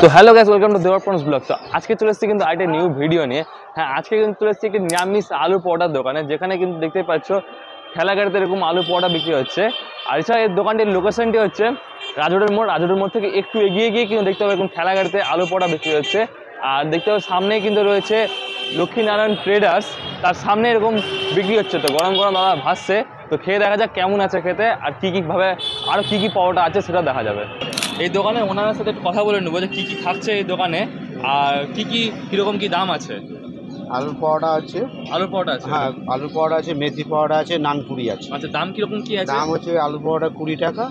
তো hello guys, welcome to দেওয়ারপন্স vlog. তো আজকে চলে এসেছি কিন্তু আরেকটা নিউ ভিডিও নিয়ে। হ্যাঁ, আজকে কিন্তু চলে এসেছি একটি নিরামিষ আলু পরোটার দোকানে, যেখানে কিন্তু দেখতে পাচ্ছ ঠেলা গাড়িতে এরকম আলু পরোটা বিক্রি হচ্ছে। আর এছাড়া এই দোকানটির লোকেশনটি হচ্ছে রাজুরের মোড় থেকে একটু এগিয়ে গিয়ে কিন্তু দেখতে হবে এরকম ঠেলা গাড়িতে আলু পরোটা বিক্রি হচ্ছে। আর দেখতে হবে সামনেই কিন্তু রয়েছে লক্ষ্মীনারায়ণ ট্রেডার্স, তার সামনে এরকম বিক্রি হচ্ছে। তো গরম গরম দাদা ভাসছে, তো খেয়ে দেখা যাক কেমন আছে খেতে, আর কী ভাবে আরও কী পরোটা আছে সেটা দেখা যাবে। এই দোকানে ওনার সাথে একটু কথা বলে নেবো যে কী থাকছে এই দোকানে, আর কীরকম কী দাম আছে। আলুর পরোটা আছে, হ্যাঁ আলুর পরোটা আছে, মেথি পরোটা আছে, নানপুরি আছে। আচ্ছা, দাম কীরকম কী আছে? দাম হচ্ছে আলু পরোটা 20 টাকা,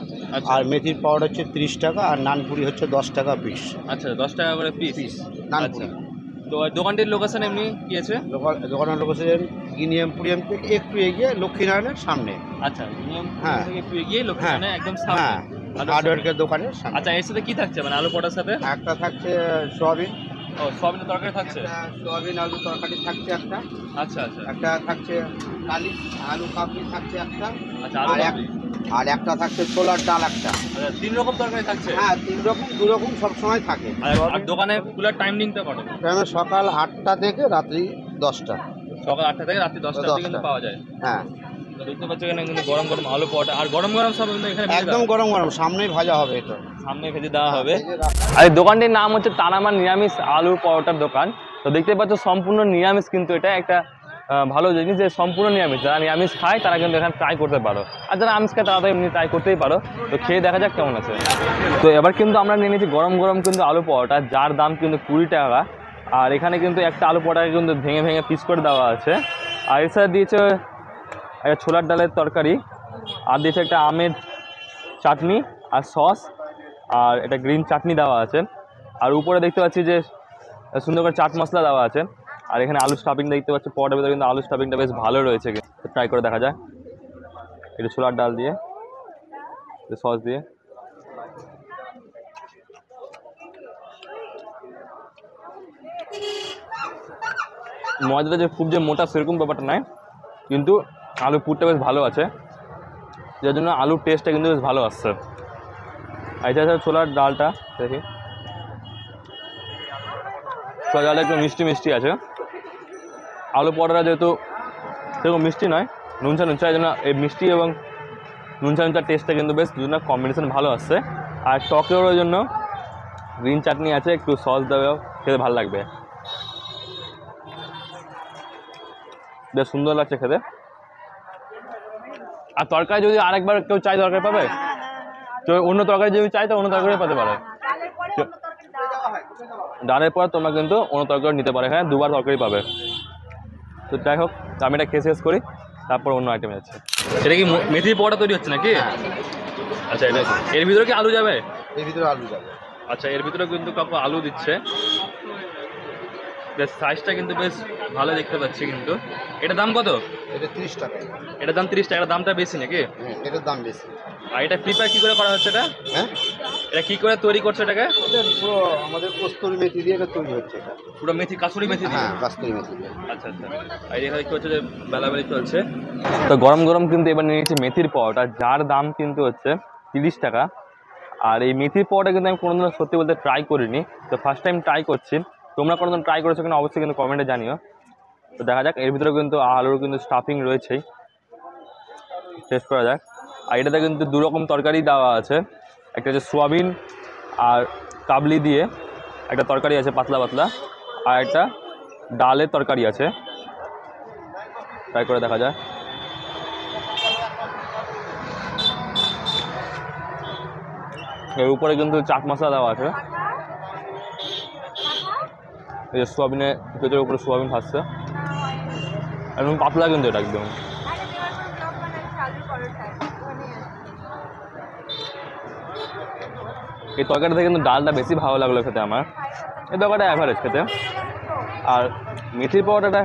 আর মেথির পরোটা হচ্ছে 30 টাকা, আর নানপুরি হচ্ছে 10 টাকা পিস। আচ্ছা, 10 টাকা করে পিস নানপুরি। তো দোকানটির লোকেশন এমনি কি আছে? দোকানের লোকেশন গিনিয়ামপুরিয়াম থেকে একটু এগিয়ে লক্ষ্মীনারায়ণের সামনে। আচ্ছা, হ্যাঁ থেকে একটু এগিয়ে লক্ষ্মীনারায়ণ একদম সামনে। হ্যাঁ, হার্ডওয়্যারের দোকানের সামনে। আচ্ছা, এর সাথে কি থাকছে মানে আলু পরোটার সাথে? একটা থাকছে সোয়াবিন। ও, সোয়াবিনের তরকারি থাকছে? সোয়াবিন আলু তরকারি থাকছে একটা। আচ্ছা আচ্ছা। একটা থাকছে আলু কাবলি থাকছে একটা। আচ্ছা, আলু কাবলি। আর একটা থাকছে ছোলার ডাল একটা। আচ্ছা, 3 রকম তরকারি থাকছে? হ্যাঁ, 3 রকম 2 রকম সবসময় থাকে। আর দোকানে খোলার টাইমিংটা কত? সকাল 8টা থেকে রাত্রি 10টা। সকাল 8টা থেকে রাত্রি 10টা অবধি কিন্তু পাওয়া যায়। হ্যাঁ, দেখতে পাচ্ছ এখানে কিন্তু গরম গরম আলু পরোটা, আর গরম গরম সব এখানে একদম গরম গরম সামনেই ভাজা হবে। এটা সামনে ভেজে দেওয়া হবে। আর এই দোকানটির নাম হচ্ছে তারামান নিরামিষ আলু পরোটার দোকান। তো দেখতে পাচ্ছ সম্পূর্ণ নিরামিষ, কিন্তু এটা একটা ভালো জিনিস যে সম্পূর্ণ নিরামিষ। যারা নিরামিষ খায় তারা কিন্তু এখানে ট্রাই করতে পারো, আর যারা আমিষ খায় তারা তো এমনি ট্রাই করতেই পারো। তো খেয়ে দেখা যাক কেমন আছে। তো এবার কিন্তু আমরা নিয়ে নিয়েছি গরম গরম কিন্তু আলু পরোটা, যার দাম কিন্তু 20 টাকা। আর এখানে কিন্তু একটা আলু পরোটাকে কিন্তু ভেঙে ভেঙে পিস করে দেওয়া আছে। আর এর সাথে দিয়েছে একটা ছোলার ডালের তরকারি, আর দিয়েছে একটা আমের চাটনি আর সস, আর এটা গ্রিন চাটনি দেওয়া আছে। আর উপরে দেখতে পাচ্ছি যে সুন্দর করে চাট মশলা দেওয়া আছে। আর এখানে আলু স্টাফিং দেখতে পাচ্ছি, পরোটার ভিতরে কিন্তু আলু স্টাফিংটা বেশ ভালো রয়েছে। ট্রাই করে দেখা যায় একটু ছোলার ডাল দিয়ে, সস দিয়ে। ময়দাটা যে খুব যে মোটা সেরকম ব্যাপারটা নয়, কিন্তু আলু পুরটা বেশ ভালো আছে, যার জন্য আলুর টেস্টটা কিন্তু বেশ ভালো আসছে। আর এছাড়া ছোলার ডালটা দেখি, ছোলার ডালটা একটু মিষ্টি মিষ্টি আছে। আলু পরোটা যেহেতু সেরকম মিষ্টি নয়, নুনচা নুনচা, এই জন্য এই মিষ্টি এবং নুনচা নুনচার টেস্টটা কিন্তু বেশ দুজনের কম্বিনেশন ভালো আসছে। আর টকের ওই জন্য গ্রিন চাটনি আছে, একটু সস দেওয়াও খেতে ভালো লাগবে, বেশ সুন্দর লাগছে খেতে। আর তরকারি যদি আরেকবার কেউ চাই তরকারি পাবে, তো অন্য তরকারি যদি চাই তো অন্য তরকারি পেতে পারে। ডালের পর তোমরা কিন্তু অন্য তরকারি নিতে পারো, এখানে 2বার তরকারি পাবে। তো যাই হোক, আমি এটা খেয়ে শেষ করি, তারপর অন্য আইটেম যাচ্ছে। এটা কি মেথির পরোটা তৈরি হচ্ছে নাকি? আচ্ছা, এটা এর ভিতরে কি আলু যাবে? এর ভিতরে আলু যাবে। আচ্ছা, এর ভিতরে কিন্তু কাকু আলু দিচ্ছে। বেশ সাইজটা কিন্তু বেশ ভালো দেখতে পাচ্ছি। কিন্তু এটার দাম কত? এটা 30 টাকা। এটার দাম 30 টাকা। দামটা বেশি নাকি? হ্যাঁ, এটার দাম বেশি। আর এটা প্রিপেয়ার কী করে করা হচ্ছে এটা? হ্যাঁ, এটা কী করে তৈরি করছে এটাকে? এটা পুরো আমাদের কস্তুরি মেথি দিয়ে এটা তৈরি হচ্ছে। এটা পুরো মেথি, কাসুরি মেথি দিয়ে? হ্যাঁ, কস্তুরি মেথি দিয়ে। আচ্ছা আচ্ছা। আর এখানে দেখতে হচ্ছে যে বেলাবেলি চলছে। তো গরম গরম কিন্তু এবার নিয়ে নিচ্ছি মেথির পরোটা, যার দাম কিন্তু হচ্ছে 30 টাকা। আর এই মেথির পরোটা কিন্তু আমি কোনোদিনও সত্যি বলতে ট্রাই করিনি, তো ফার্স্ট টাইম ট্রাই করছি। তোমরা কোনোদিন ট্রাই করেছো কিনা অবশ্যই কিন্তু কমেন্টে জানিও। তো দেখা যাক, এর ভিতরে কিন্তু আলুর কিন্তু স্টাফিং রয়েছেই, টেস্ট করা যাক। আর এটাতে কিন্তু 2 রকম তরকারি দেওয়া আছে, একটা হচ্ছে সোয়াবিন আর কাবলি দিয়ে একটা তরকারি আছে পাতলা পাতলা, আর একটা ডালের তরকারি আছে। ট্রাই করে দেখা যায়। এর উপরে কিন্তু চাট মশলা দেওয়া আছে। এই যে সোয়াবিনের ভেতরের উপরে সোয়াবিন ভাজছে, একদম পাতলা কিন্তু এটা একদম। এই তরকারিটা থেকে কিন্তু ডালটা বেশি ভালো লাগলো খেতে আমার। এই তরকারিটা অ্যাভারেজ খেতে। আর মেথির পরোটাটা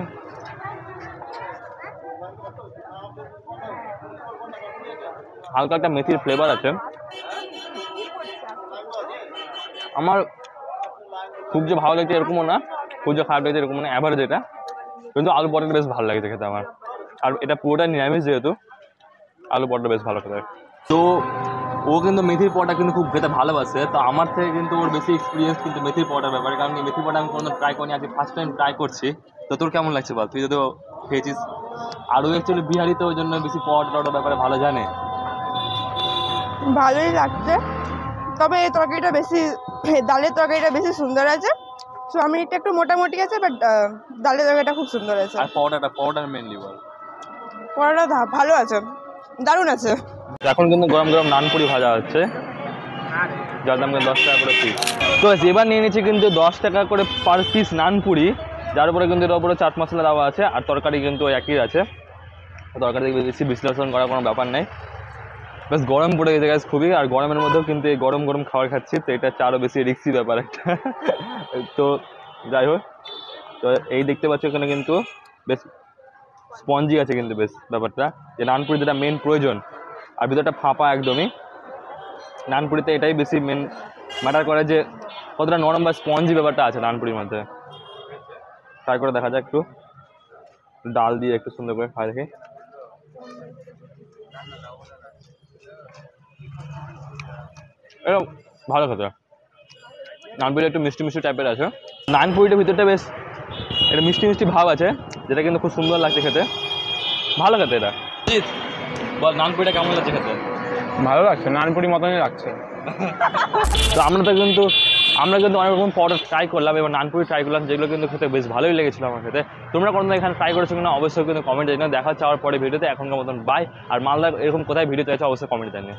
হালকা একটা মেথির ফ্লেভার আছে। আমার খুব যে ভালো লাগছে এরকমও না, খুব যে খারাপ লাগছে এরকম না, অ্যাভারেজ এটা। কিন্তু আলু পরোটাটা বেশ ভালো লাগছে খেতে আমার। আর এটা পুরোটা নিরামিষ যেহেতু, আলু পরোটা বেশ ভালো খেতে। তো ও কিন্তু মেথির পরোটা কিন্তু খুব খেতে ভালোবাসে, তো আমার থেকে কিন্তু ওর বেশি এক্সপিরিয়েন্স কিন্তু মেথির পরোটার ব্যাপারে, কারণ এই মেথির পরোটা আমি কোনো ট্রাই করিনি, আজকে ফার্স্ট টাইম ট্রাই করছি। তো তোর কেমন লাগছে বল, তুই যদি খেয়েছিস? আর ও অ্যাকচুয়ালি বিহারি, তো ওই জন্য বেশি পরোটার ব্যাপারে ভালো জানে। ভালোই লাগছে, তবে এই তরকারিটা বেশি, ডালের তরকারিটা বেশি সুন্দর আছে। চাউমিনটা একটু মোটামুটি আছে, বাট ডালের তরকারিটা খুব সুন্দর আছে। আর পরোটার মেনলি বল। পরোটা ভালো আছে, দারুণ আছে। এখন কিন্তু গরম গরম নানপুরি ভাজা হচ্ছে, যার দাম 10 টাকা করে পিস। তো এবার নিয়ে নিচ্ছি কিন্তু 10 টাকা করে পার পিস নানপুরি, যার উপরে কিন্তু এর উপরে চাট মশলা দেওয়া আছে, আর তরকারি কিন্তু একই আছে। তরকারি বেশি বিশ্লেষণ করার কোনো ব্যাপার নেই, বেশ গরম পড়ে গেছে গাছ খুবই, আর গরমের মধ্যেও কিন্তু এই গরম গরম খাবার খাচ্ছি, তো এটা হচ্ছে আরও বেশি রিস্কি ব্যাপার একটা। তো যাই হোক, তো এই দেখতে পাচ্ছ এখানে কিন্তু বেশ স্পঞ্জি আছে কিন্তু বেশ ব্যাপারটা, যে নানপুরি যেটা মেন প্রয়োজন, আর ভিতরটা ফাঁপা একদমই। নানপুরিতে এটাই বেশি মেন ম্যাটার করে, যে কতটা নরম বা স্পঞ্জি ব্যাপারটা আছে নানপুরির মধ্যে। ট্রাই করে দেখা যাক একটু, ডাল দিয়ে একটু সুন্দর করে খাই দেখি। এরকম ভালো খেতে, নানপুরি একটু মিষ্টি মিষ্টি টাইপের আছে। নানপুরিটার ভিতরটা বেশ একটা মিষ্টি মিষ্টি ভাব আছে, যেটা কিন্তু খুব সুন্দর লাগছে খেতে, ভালো খেতে এটা। বল নানপুরিটা কেমন লাগছে খেতে? ভালো লাগছে, নানপুরি মতনই লাগছে। তো আমরা কিন্তু অনেক রকম পরোটা ট্রাই করলাম, এবার নানপুরি ট্রাই করলাম, যেগুলো কিন্তু খেতে বেশ ভালোই লেগেছিলো আমার খেতে। তোমরা কোনো এখানে ট্রাই করেছো কিনা অবশ্যই কিন্তু কমেন্টে জানিও। দেখা হচ্ছে আবার পরে ভিডিওতে, এখনকার মতন বাই। আর মালদা এরকম কোথায় ভিডিও চাইছো অবশ্যই কমেন্টে জানিও।